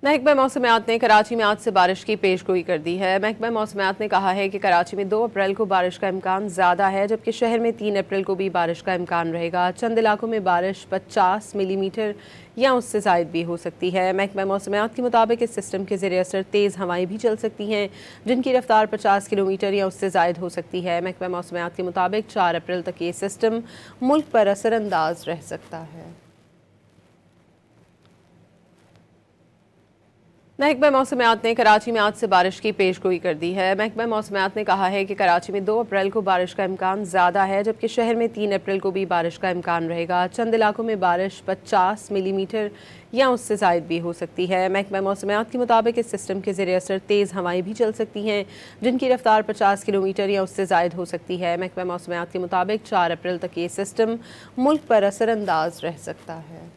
محکمہ موسمیات نے کراچی میں آج سے بارش کی پیشگوئی کر دی ہے۔ محکمہ موسمیات نے کہا ہے کہ کراچی میں 2 اپریل کو بارش کا امکان زیادہ ہے، جبکہ شہر میں 3 اپریل کو بھی بارش کا امکان رہے گا۔ چند علاقوں میں بارش 50 ملی میٹر یا اس سے زائد بھی ہو سکتی ہے۔ محکمہ موسمیات کے مطابق اس سسٹم کے زیر اثر تیز ہوائیں بھی چل سکتی ہیں، جن کی رفتار 50 کلومیٹر یا اس سے زائد ہو سکتی ہے۔ محکمہ موسمیات کے مطابق 4 اپریل تک یہ سسٹم ملک پر اثر انداز رہ سکتا ہے۔ محکمہ موسمیات نے کراچی میں آج سے بارش کی پیشگوئی کر دی ہے۔ محکمہ موسمیات نے کہا ہے کہ کراچی میں 2 اپریل کو بارش کا امکان زیادہ ہے، جبکہ شہر میں 3 اپریل کو بھی بارش کا امکان رہے گا۔ چند علاقوں میں بارش 50 ملی میٹر یا اس سے زائد بھی ہو سکتی ہے۔ محکمہ موسمیات کے مطابق اس سسٹم کے زیر اثر تیز ہوائیں بھی چل سکتی ہیں، جن کی رفتار 50 کلومیٹر یا اس سے زائد ہو سکتی ہے۔ محکمہ موسمیات کے مطابق 4 اپریل تک یہ سسٹم ملک پر اثر انداز رہ سکتا ہے۔